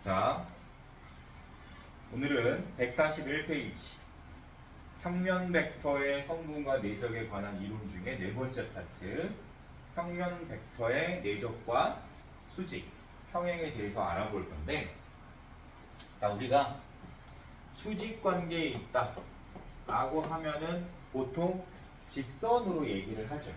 자, 오늘은 141페이지 평면 벡터의 성분과 내적에 관한 이론 중에 네 번째 파트 평면 벡터의 내적과 수직, 평행에 대해서 알아볼 건데, 자, 우리가 수직 관계에 있다 라고 하면은 보통 직선으로 얘기를 하죠.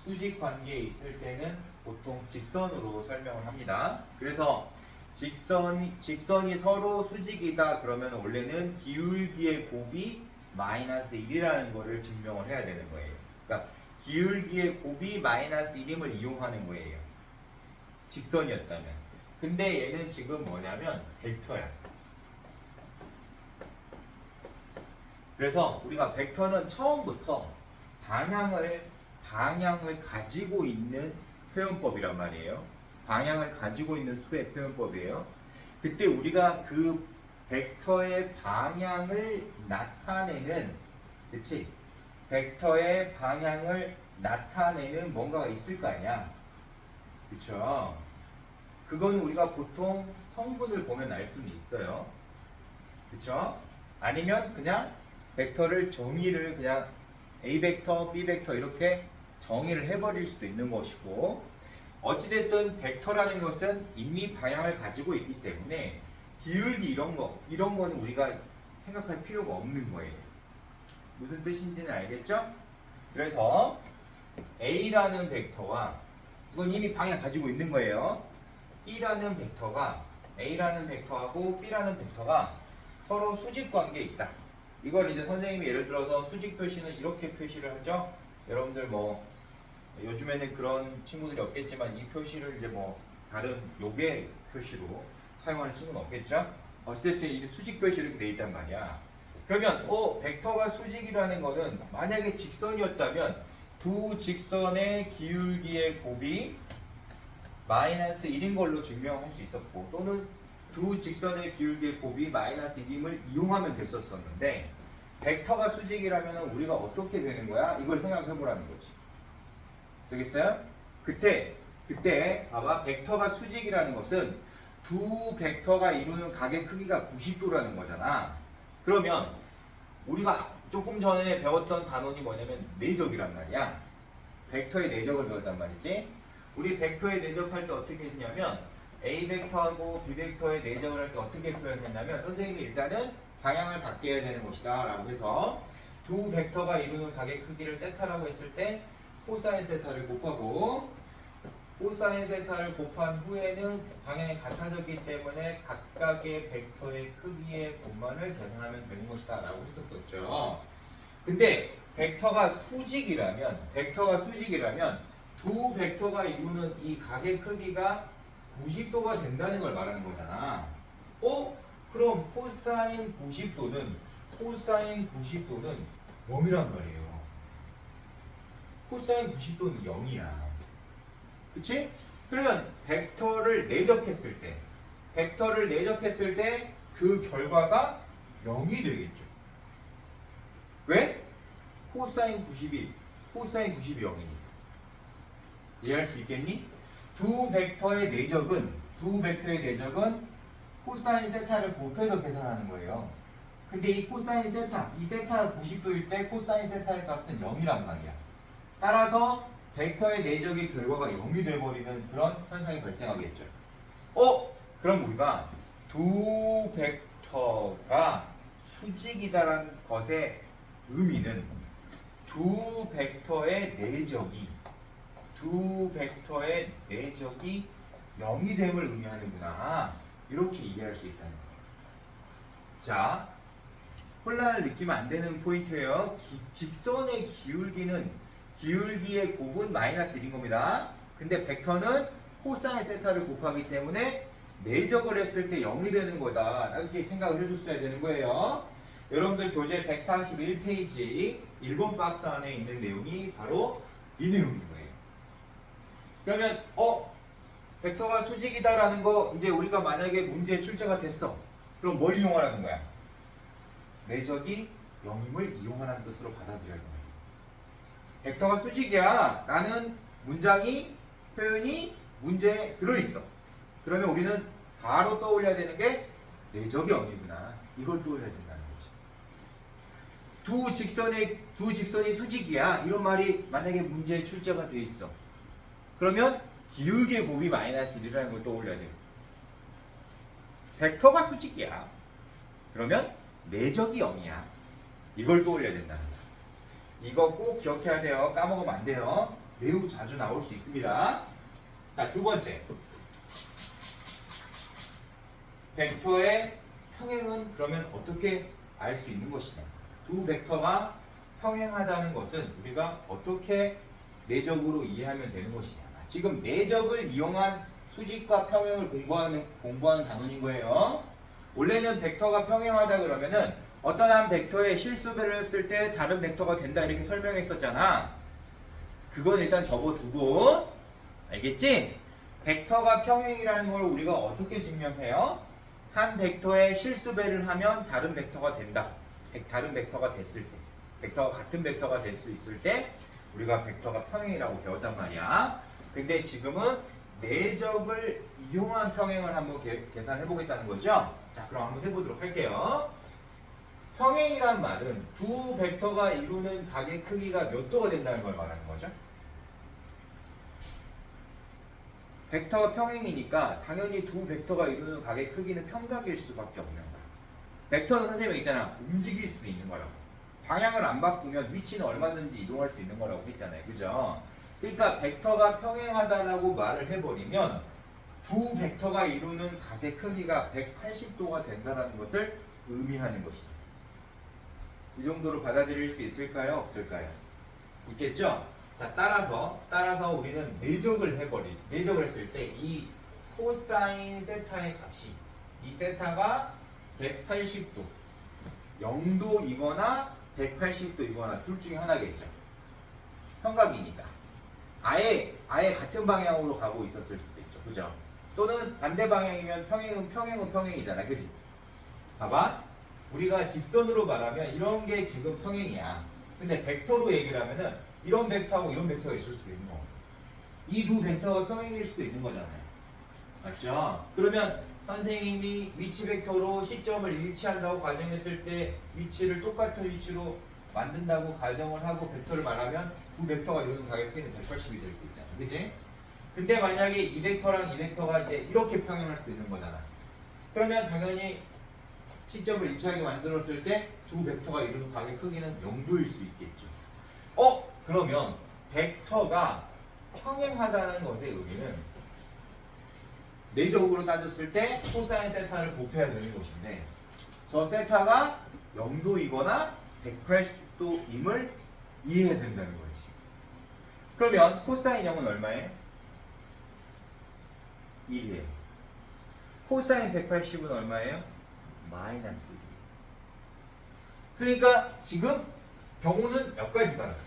수직 관계에 있을 때는 보통 직선으로 설명을 합니다. 그래서 직선이 서로 수직이다 그러면 원래는 기울기의 곱이 마이너스 1이라는 거를 증명을 해야 되는 거예요. 그러니까 기울기의 곱이 마이너스 1임을 이용하는 거예요. 직선이었다면. 근데 얘는 지금 뭐냐면 벡터야. 그래서 우리가 벡터는 처음부터 방향을 가지고 있는 표현법이란 말이에요. 방향을 가지고 있는 수의 표현법이에요. 그때 우리가 그 벡터의 방향을 나타내는, 그치? 벡터의 방향을 나타내는 뭔가가 있을 거 아니야. 그쵸? 그건 우리가 보통 성분을 보면 알 수는 있어요. 그쵸? 아니면 그냥 벡터를 정의를 그냥 A 벡터, B 벡터 이렇게 정의를 해버릴 수도 있는 것이고, 어찌됐든 벡터라는 것은 이미 방향을 가지고 있기 때문에 기울기 이런 거는 우리가 생각할 필요가 없는 거예요. 무슨 뜻인지는 알겠죠? 그래서 A라는 벡터와 이건 이미 방향 가지고 있는 거예요. B라는 벡터가 A라는 벡터하고 B라는 벡터가 서로 수직 관계에 있다. 이걸 이제 선생님이 예를 들어서 수직 표시는 이렇게 표시를 하죠. 여러분들 뭐 요즘에는 그런 친구들이 없겠지만 이 표시를 이제 뭐 다른 요괴 표시로 사용하는 친구는 없겠죠? 어쨌든 이 수직 표시 이렇게 돼 있단 말이야. 그러면 벡터가 수직이라는 거는 만약에 직선이었다면 두 직선의 기울기의 곱이 마이너스 1인 걸로 증명할 수 있었고, 또는 두 직선의 기울기의 곱이 마이너스 1임을 이용하면 됐었는데, 벡터가 수직이라면 우리가 어떻게 되는 거야? 이걸 생각해 보라는 거지. 되겠어요? 그때 봐봐, 벡터가 수직이라는 것은 두 벡터가 이루는 각의 크기가 90도라는 거잖아. 그러면 우리가 조금 전에 배웠던 단원이 뭐냐면 내적이란 말이야. 벡터의 내적을 배웠단 말이지. 우리 벡터의 내적할 때 어떻게 했냐면 A 벡터하고 B 벡터의 내적을 할 때 어떻게 표현했냐면, 선생님이 일단은 방향을 바뀌어야 되는 것이다 라고 해서 두 벡터가 이루는 각의 크기를 세타라고 했을 때 코사인 세타를 곱하고, 코사인 세타를 곱한 후에는 방향이 같아졌기 때문에 각각의 벡터의 크기의 곱만을 계산하면 되는 것이다 라고 했었죠. 근데 벡터가 수직이라면 두 벡터가 이루는 이 각의 크기가 90도가 된다는 걸 말하는 거잖아. 그럼 코사인 90도는 0이란 말이에요. 코사인 90도는 0이야. 그치? 그러면 벡터를 내적했을 때 그 결과가 0이 되겠죠. 왜? 코사인 90이 0이니까. 이해할 수 있겠니? 두 벡터의 내적은 코사인 세타를 곱해서 계산하는 거예요. 근데 이 코사인 세타, 이 세타가 90도일 때 코사인 세타의 값은 0이란 말이야. 따라서 벡터의 내적의 결과가 0이 돼버리는 그런 현상이 발생하겠죠. 그럼 우리가 두 벡터가 수직이다라는 것의 의미는 두 벡터의 내적이 0이 됨을 의미하는구나. 이렇게 이해할 수 있다는 거예요. 자, 혼란을 느끼면 안 되는 포인트예요. 직선의 기울기의 곱은 마이너스 1인 겁니다. 근데 벡터는 코사인 세타를 곱하기 때문에 내적을 했을 때 0이 되는 거다. 이렇게 생각을 해줬어야 되는 거예요. 여러분들 교재 141페이지 1번 박스 안에 있는 내용이 바로 이 내용인 거예요. 그러면 벡터가 수직이다라는 거 이제 우리가 만약에 문제에 출제가 됐어. 그럼 뭘 이용하라는 거야? 내적이 0임을 이용하라는 뜻으로 받아들여야 돼요. 벡터가 수직이야 라는 표현이 문제에 들어있어. 그러면 우리는 바로 떠올려야 되는 게 내적이 없이구나. 이걸 떠올려야 된다는 거지. 두 직선이 수직이야. 이런 말이 만약에 문제에 출제가 돼 있어. 그러면 기울기의 곱이 마이너스 1이라는 걸 떠올려야 돼요. 벡터가 수직이야. 그러면 내적이 0이야. 이걸 떠올려야 된다는 거야. 이거 꼭 기억해야 돼요. 까먹으면 안 돼요. 매우 자주 나올 수 있습니다. 자, 두 번째. 벡터의 평행은 그러면 어떻게 알 수 있는 것이냐? 두 벡터가 평행하다는 것은 우리가 어떻게 내적으로 이해하면 되는 것이냐? 지금 내적을 이용한 수직과 평행을 공부하는 단원인 거예요. 원래는 벡터가 평행하다 그러면은 어떤 한 벡터의 실수배를 쓸 때 다른 벡터가 된다 이렇게 설명했었잖아. 그건 일단 접어두고, 알겠지? 벡터가 평행이라는 걸 우리가 어떻게 증명해요? 한 벡터의 실수배를 하면 다른 벡터가 된다. 다른 벡터가 됐을 때, 벡터가 같은 벡터가 될 수 있을 때 우리가 벡터가 평행이라고 배웠단 말이야. 근데 지금은 내적을 이용한 평행을 한번 계산해 보겠다는 거죠. 자, 그럼 한번 해보도록 할게요. 평행이란 말은 두 벡터가 이루는 각의 크기가 몇 도가 된다는 걸 말하는 거죠. 벡터가 평행이니까 당연히 두 벡터가 이루는 각의 크기는 평각일 수밖에 없는 거야. 벡터는 선생님이 있잖아, 움직일 수 있는 거라고. 방향을 안 바꾸면 위치는 얼마든지 이동할 수 있는 거라고 했잖아요. 그죠? 그러니까 벡터가 평행하다라고 말을 해버리면 두 벡터가 이루는 각의 크기가 180도가 된다는 것을 의미하는 것이다. 이 정도로 받아들일 수 있을까요? 없을까요? 있겠죠? 자, 따라서 우리는 내적을 했을 때 이 코사인 세타의 값이 이 세타가 180도 0도이거나 180도이거나 둘 중에 하나겠죠. 평각이니까 아예 같은 방향으로 가고 있었을 수도 있죠. 그죠? 또는 반대 방향이면 평행은 평행이잖아. 그지? 봐봐. 우리가 직선으로 말하면 이런 게 지금 평행이야. 근데 벡터로 얘기를 하면은 이런 벡터하고 이런 벡터가 있을 수도 있는 거고. 이 두 벡터가 평행일 수도 있는 거잖아요. 맞죠? 그러면 선생님이 위치 벡터로 시점을 일치한다고 가정했을 때 위치를 똑같은 위치로 만든다고 가정을 하고 벡터를 말하면 두 벡터가 이루는 각의 크기는 180이 될 수 있잖아. 그치? 근데 만약에 이 벡터랑 이 벡터가 이제 이렇게 평행할 수도 있는 거잖아. 그러면 당연히 시점을 일치하게 만들었을 때 두 벡터가 이루는 각의 크기는 0도일 수 있겠죠. 그러면 벡터가 평행하다는 것의 의미는 내적으로 따졌을 때 코사인 세타를 곱해야 되는 것인데 저 세타가 0도이거나 180도임을 이해해야 된다는 거지. 그러면 코사인 0은 얼마예요? 1이에요. 코사인 180은 얼마예요? 마이너스 1. 그러니까 지금 경우는 몇 가지 다르다.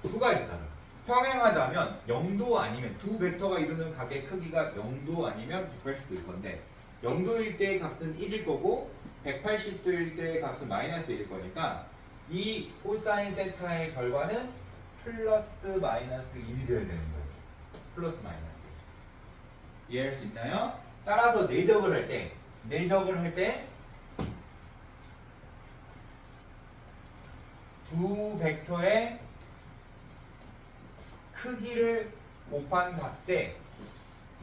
두 가지 다르다. 평행하다면 0도 아니면 두 벡터가 이루는 각의 크기가 0도 아니면 180도일 건데 0도일 때의 값은 1일 거고 180도일 때의 값은 마이너스 1일 거니까 이 코사인 세타의 결과는 플러스 마이너스 1이 되어야 되는 거예요. 플러스 마이너스 1. 이해할 수 있나요? 따라서 내적을 할 때 두 벡터의 크기를 곱한 값에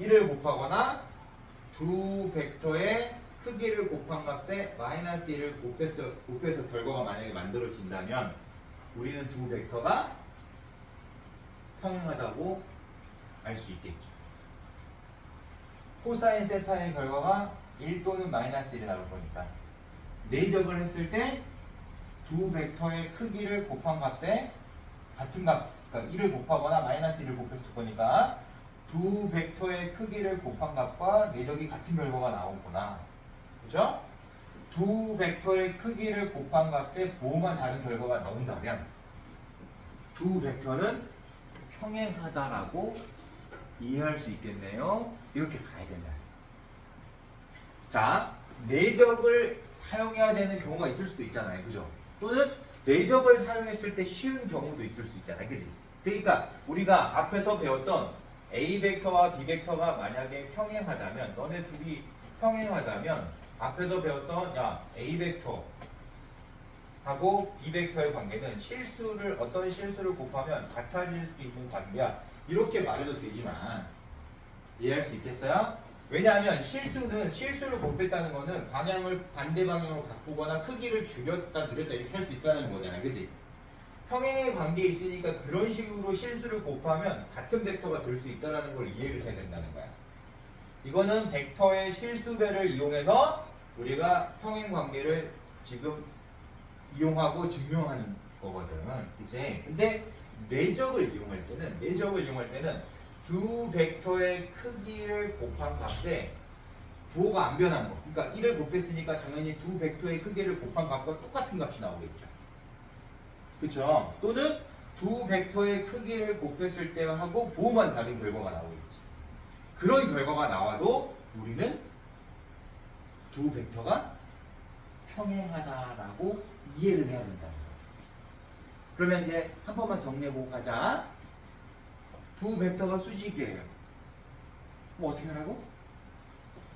1을 곱하거나 두 벡터의 크기를 곱한 값에 마이너스 1을 곱해서 결과가 만약에 만들어진다면 우리는 두 벡터가 평행하다고 알 수 있겠죠. 코사인 세타의 결과가 1 또는 마이너스 1이 나올 거니까 내적을 했을 때 두 벡터의 크기를 곱한 값에 같은 값, 그러니까 1을 곱하거나 마이너스 1을 곱했을 거니까 두 벡터의 크기를 곱한 값과 내적이 같은 결과가 나오구나. 그죠? 두 벡터의 크기를 곱한 값에 부호만 다른 결과가 나온다면 두 벡터는 평행하다라고 이해할 수 있겠네요. 이렇게 가야 된다. 자, 내적을 사용해야 되는 경우가 있을 수도 있잖아요. 그죠? 또는 내적을 사용했을 때 쉬운 경우도 있을 수 있잖아요. 그지? 그러니까 우리가 앞에서 배웠던 A 벡터와 B 벡터가 만약에 평행하다면, 너네 둘이 평행하다면 앞에서 배웠던 야 A 벡터 하고 B 벡터의 관계는 실수를 어떤 실수를 곱하면 같아질 수 있는 관계야. 이렇게 말해도 되지만 이해할 수 있겠어요? 왜냐하면 실수를 곱했다는 거는 방향을 반대 방향으로 바꾸거나 크기를 줄였다 늘렸다 이렇게 할 수 있다는 거잖아요. 그치? 평행의 관계에 있으니까 그런 식으로 실수를 곱하면 같은 벡터가 될 수 있다는 걸 이해를 해야 된다는 거야. 이거는 벡터의 실수배를 이용해서 우리가 평행 관계를 지금 이용하고 증명하는 거거든. 그치? 근데 내적을 이용할 때는 두 벡터의 크기를 곱한 값에 부호가 안 변한 거. 그러니까 1을 곱했으니까 당연히 두 벡터의 크기를 곱한 값과 똑같은 값이 나오겠죠. 그쵸? 또는 두 벡터의 크기를 곱했을 때하고 부호만 다른 결과가 나오겠지. 그런 결과가 나와도 우리는 두 벡터가 평행하다라고 이해를 해야 된다는 거예요. 그러면 이제 한 번만 정리해보고 가자. 두 벡터가 수직이에요. 그럼 어떻게 하라고?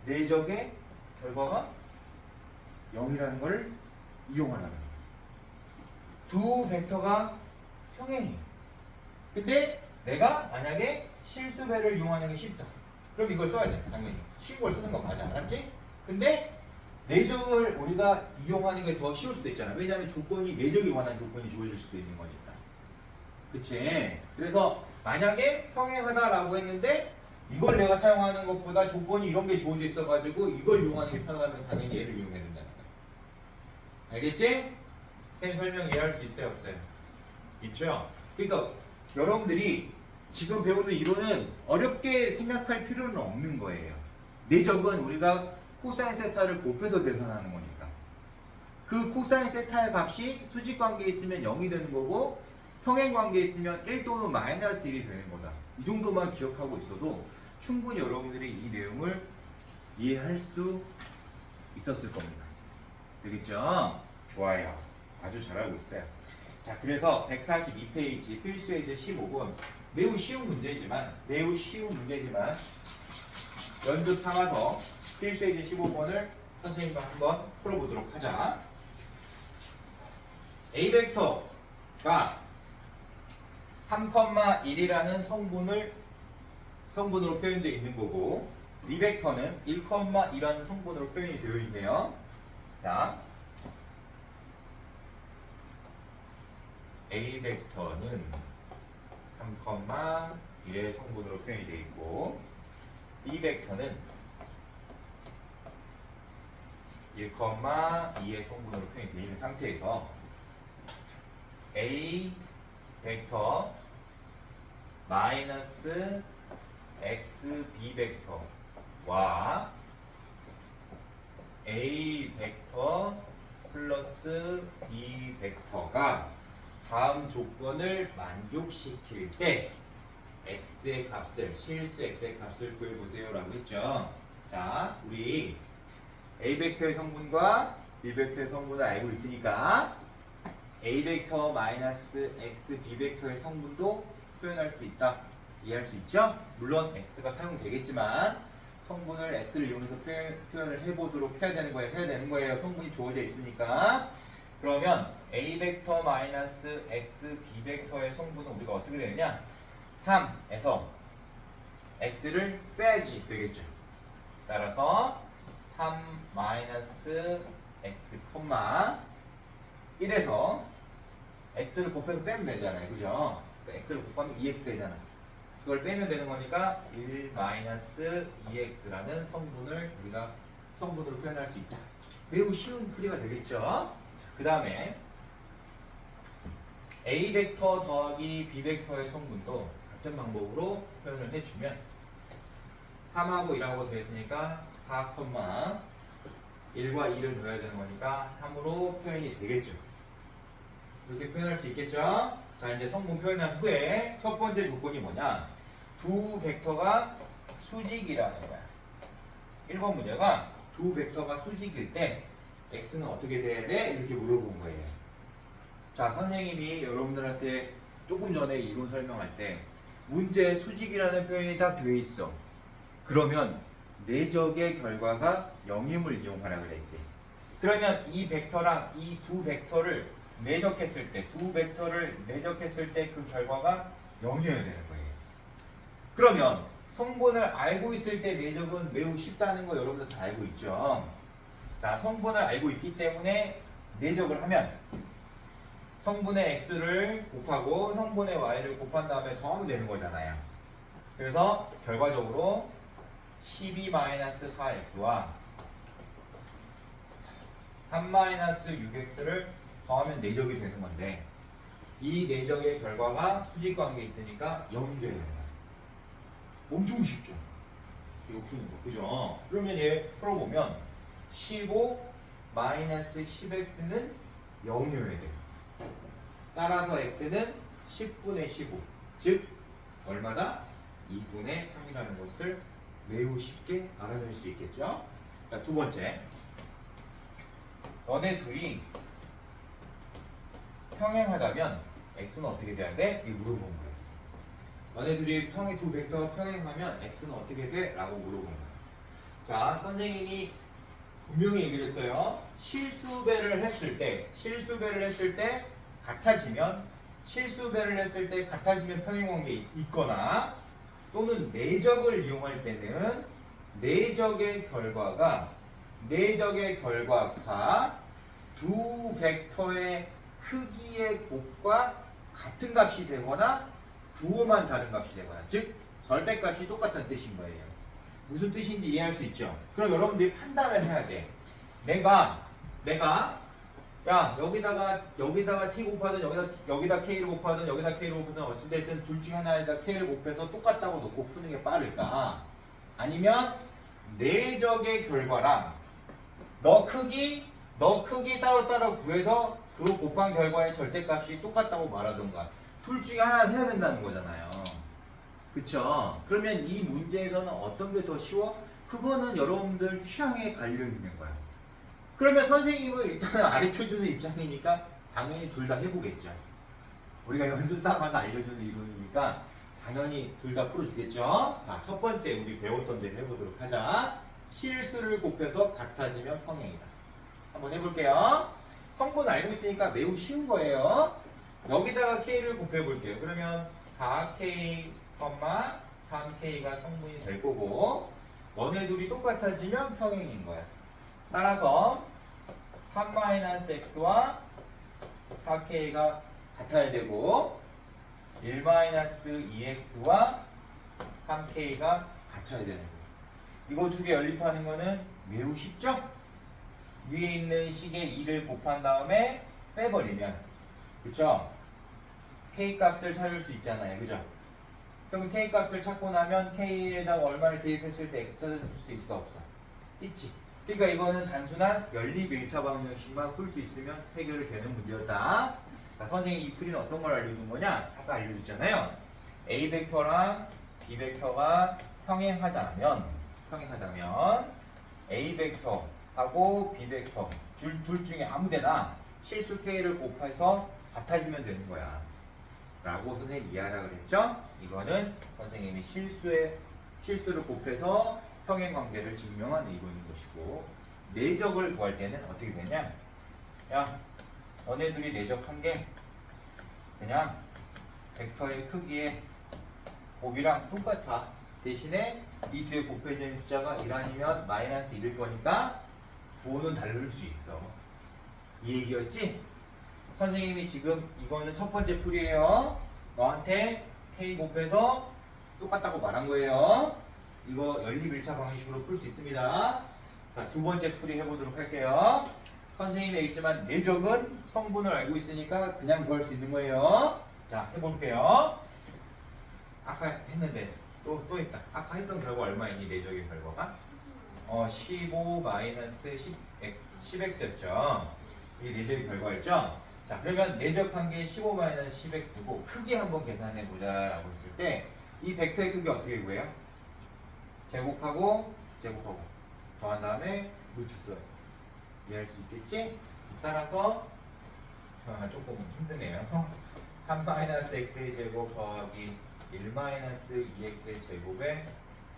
내적의 결과가 0이라는 걸 이용하라는 거예요. 두 벡터가 평행해요. 근데 내가 만약에 실수배를 이용하는 게 쉽다. 그럼 이걸 써야 돼. 당연히. 쉬운 걸 쓰는 거 맞아. 알았지? 근데 내적을 우리가 이용하는 게 더 쉬울 수도 있잖아. 왜냐하면 내적에 관한 조건이 주어질 수도 있는 거니까. 그치? 그래서 만약에 평행하다라고 했는데 이걸 내가 사용하는 것보다 조건이 이런 게 주어져 있어가지고 이걸 이용하는 게 편하다면 당연히 얘를 이용해야 된다는 거야. 알겠지? 쌤 설명 이해할 수 있어요? 없어요? 있죠? 그러니까 여러분들이 지금 배우는 이론은 어렵게 생각할 필요는 없는 거예요. 내적은 우리가 코사인 세타를 곱해서 계산하는 거니까. 그 코사인 세타의 값이 수직 관계에 있으면 0이 되는 거고 평행 관계에 있으면 1 또는 마이너스 1이 되는 거다. 이 정도만 기억하고 있어도 충분히 여러분들이 이 내용을 이해할 수 있었을 겁니다. 되겠죠? 좋아요. 아주 잘하고 있어요. 자, 그래서 142페이지 필수예제 15번 매우 쉬운 문제지만 연습 삼아서 필수예제 15번을 선생님과 한번 풀어보도록 하자. A 벡터가 3,1이라는 성분으로 표현되어 있는 거고 B 벡터는 1,2라는 성분으로 표현이 되어 있네요. 자, A 벡터는 3,1의 성분으로 표현이 되어 있고 B 벡터는 1,2의 성분으로 표현이 되어 있는 상태에서 A 벡터 마이너스 X B 벡터와 A 벡터 플러스 B 벡터가 다음 조건을 만족시킬 때 x의 값을 실수 x의 값을 구해보세요 라고 했죠. 자, 우리 A 벡터의 성분과 B 벡터의 성분을 알고 있으니까 A 벡터 마이너스 x B 벡터의 성분도 표현할 수 있다. 이해할 수 있죠? 물론 x가 사용되겠지만 성분을 x를 이용해서 표현을 해보도록 해야 되는 거예요. 성분이 주어져 있으니까. 그러면 A 벡터 마이너스 x B 벡터의 성분은 우리가 어떻게 되느냐? 3에서 x를 빼야지 되겠죠. 따라서 3 마이너스 x, 1에서 x를 곱해서 빼면 되잖아요. 그죠? x를 곱하면 2x 되잖아. 그걸 빼면 되는 거니까 1 마이너스 2x라는 성분을 우리가 성분으로 표현할 수 있다. 매우 쉬운 풀이가 되겠죠? 그 다음에 A 벡터 더하기 B 벡터의 성분도 같은 방법으로 표현을 해주면 3하고 1하고 되었으니까 4, 1과 2를 더해야 되는 거니까 3으로 표현이 되겠죠. 이렇게 표현할 수 있겠죠? 자, 이제 성분 표현한 후에 첫 번째 조건이 뭐냐? 두 벡터가 수직이라는 거야. 1번 문제가 두 벡터가 수직일 때 x는 어떻게 돼야 돼? 이렇게 물어본 거예요. 자, 선생님이 여러분들한테 조금 전에 이론 설명할 때 문제에 수직이라는 표현이 딱 되어 있어. 그러면 내적의 결과가 0임을 이용하라 그랬지. 그러면 이 벡터랑 이 두 벡터를 내적했을 때, 두 벡터를 내적했을 때 그 결과가 0이어야 되는 거예요. 그러면 성분을 알고 있을 때 내적은 매우 쉽다는 거 여러분들 다 알고 있죠. 자, 성분을 알고 있기 때문에 내적을 하면 성분의 x를 곱하고 성분의 y를 곱한 다음에 더하면 되는 거잖아요. 그래서 결과적으로 12-4x와 3-6x를 더하면 내적이 되는 건데 이 내적의 결과가 수직관계에 있으니까 0이 되는 거야. 엄청 쉽죠? 이거 푸는 거. 그죠? 그러면 얘 풀어보면 15-10x는 0이어야 돼. 따라서 x는 10분의 15. 즉 얼마다? 2분의 3이라는 것을 매우 쉽게 알아낼 수 있겠죠? 자, 두 번째. 너네 둘이 평행하다면 x는 어떻게 돼야 돼? 이거 물어본 거예요. 너네 둘이 두 벡터가 평행하면 x는 어떻게 돼? 라고 물어본 거예요. 자, 선생님이 분명히 얘기를 했어요. 실수배를 했을 때 같아지면 평행관계에 있거나 또는 내적을 이용할 때는 내적의 결과가 두 벡터의 크기의 곱과 같은 값이 되거나 부호만 다른 값이 되거나 즉 절대값이 똑같다는 뜻인 거예요. 무슨 뜻인지 이해할 수 있죠? 그럼 여러분들이 판단을 해야 돼. 내가 야 여기다가 t 곱하든 여기다 k를 곱하든 여기다 k를 곱하든 어찌됐든 둘 중에 하나에다 k를 곱해서 똑같다고 놓고 푸는 게 빠를까? 아니면 내적의 결과랑 너 크기 따로따로 구해서 그 곱한 결과의 절대값이 똑같다고 말하던가 둘 중에 하나는 해야 된다는 거잖아요. 그쵸? 그러면 이 문제에서는 어떤 게 더 쉬워? 그거는 여러분들 취향에 갈려 있는 거야. 그러면 선생님은 일단은 가르쳐주는 입장이니까 당연히 둘 다 해보겠죠. 우리가 연습 삼아서 알려주는 이론이니까 당연히 둘 다 풀어주겠죠. 자, 첫 번째 우리 배웠던 대로 해보도록 하자. 실수를 곱해서 같아지면 평행이다. 한번 해볼게요. 성분 알고 있으니까 매우 쉬운 거예요. 여기다가 k를 곱해볼게요. 그러면 4k, 3k가 성분이 될 거고 너네 둘이 똑같아지면 평행인 거야. 따라서 3-x와 4k가 같아야 되고 1-2x와 3k가 같아야 되는 거예요. 이거 두 개 연립하는 거는 매우 쉽죠? 위에 있는 식에 2를 곱한 다음에 빼버리면 그쵸? k 값을 찾을 수 있잖아요. 그죠? 그럼 k 값을 찾고 나면 k에다가 얼마를 대입했을 때 x 찾아줄 수 있어 없어? 있지. 그러니까 이거는 단순한 연립 1차 방정식만 풀 수 있으면 해결이 되는 문제였다. 자, 선생님이 이 풀이는 어떤 걸 알려준 거냐? 아까 알려줬잖아요. A 벡터랑 B 벡터가 평행하다면 A 벡터하고 B 벡터 둘 중에 아무데나 실수 K를 곱해서 같아지면 되는 거야. 라고 선생님이 이해하라 그랬죠? 이거는 선생님이 실수를 곱해서 평행관계를 증명하는 이론인 것이고 내적을 구할 때는 어떻게 되냐? 야, 너네들이 내적한 게 그냥 벡터의 크기의 곱이랑 똑같아. 대신에 이 뒤에 곱해져 있는 숫자가 1 아니면 마이너스 1일 거니까 부호는 다를 수 있어. 이 얘기였지? 선생님이 지금 이거는 첫 번째 풀이에요. 너한테 k 곱해서 똑같다고 말한 거예요. 이거 연립 1차 방식으로 풀 수 있습니다. 자, 두 번째 풀이 해보도록 할게요. 선생님이 얘기했지만 내적은 성분을 알고 있으니까 그냥 구할 수 있는 거예요. 자, 해볼게요. 아까 했는데 또 있다. 아까 했던 결과 얼마이니? 내적의 결과가 15-10x였죠. 이게 내적의 결과였죠. 자, 그러면 내적한 게 15-10x고 크기 한번 계산해 보자라고 했을 때 이 벡터의 크기 어떻게 구해요? 제곱하고 더한 다음에 루트 써요. 이해할 수 있겠지? 따라서 조금 힘드네요. 3-x의 제곱 더하기 1-2x의 제곱에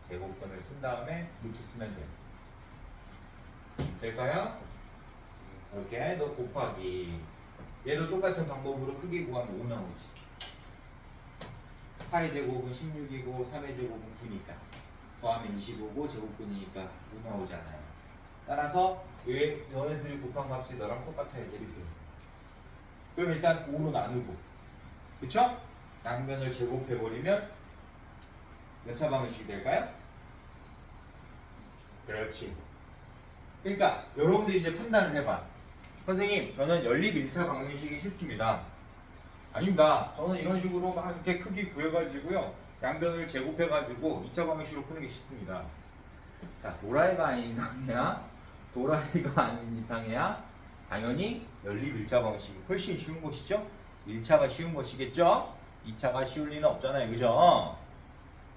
제곱근을 쓴 다음에 루트 쓰면 돼요. 될까요? 이렇게 너 곱하기 얘도 똑같은 방법으로 크기 구하면 5 나오지. 8의 제곱은 16이고 3의 제곱은 9니까 더하면 25고 제곱근이니까 5 나오잖아요. 따라서 왜 너네들이 곱한 값이 너랑 똑같아야 돼. 이렇게. 그럼 일단 5로 나누고 그쵸? 양변을 제곱해버리면 몇 차 방정식이 될까요? 그렇지. 그러니까 여러분들이 이제 판단을 해봐. 선생님 저는 연립 1차 방정식이 쉽습니다. 아닙니다. 저는 이런 식으로 막 이렇게 크기 구해가지고요 양변을 제곱해가지고 2차 방정식으로 푸는 게 쉽습니다. 자, 도라이가 아닌 이상해야 도라이가 아닌 이상해야 당연히 연립 1차 방정식이 훨씬 쉬운 것이죠. 1차가 쉬운 것이겠죠. 2차가 쉬울 리는 없잖아요. 그죠?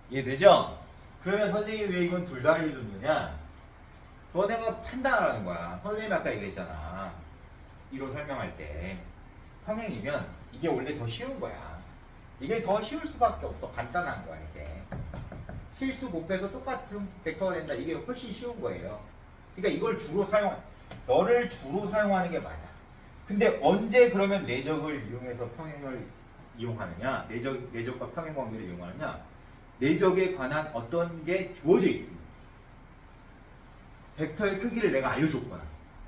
이해되죠? 그러면 선생님이 왜 이건 둘 다 알려줬느냐? 너네가 판단하라는 거야. 선생님이 아까 얘기했잖아. 이로 설명할 때 평행이면 이게 원래 더 쉬운 거야. 이게 더 쉬울 수밖에 없어. 간단한 거야 이게. 실수 곱해서 똑같은 벡터가 된다. 이게 훨씬 쉬운 거예요. 그러니까 이걸 주로 너를 주로 사용하는 게 맞아. 근데 언제 그러면 내적을 이용해서 평행을 이용하느냐? 내적과 평행 관계를 이용하느냐? 내적에 관한 어떤 게 주어져 있습니다. 벡터의 크기를 내가 알려줬거나,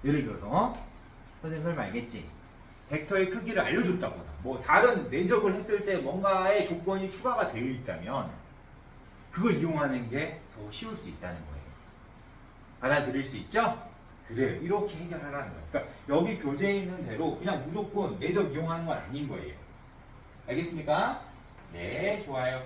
예를 들어서 선생님 설명 알겠지? 벡터의 크기를 알려줬다거나, 뭐 다른 내적을 했을 때 뭔가의 조건이 추가가 되어 있다면 그걸 이용하는 게 더 쉬울 수 있다는 거예요. 받아들일 수 있죠? 그래요. 이렇게 해결하라는 거예요. 그러니까 여기 교재에 있는 대로 그냥 무조건 내적 이용하는 건 아닌 거예요. 알겠습니까? 네, 좋아요.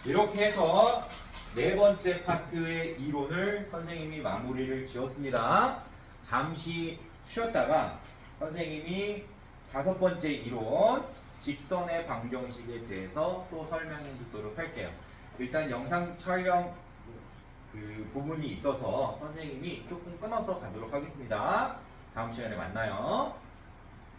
이렇게 해서 네 번째 파트의 이론을 선생님이 마무리를 지었습니다. 잠시 쉬었다가 선생님이 다섯 번째 이론, 직선의 방정식에 대해서 또 설명해 주도록 할게요. 일단 영상 촬영 그 부분이 있어서 선생님이 조금 끊어서 가도록 하겠습니다. 다음 시간에 만나요.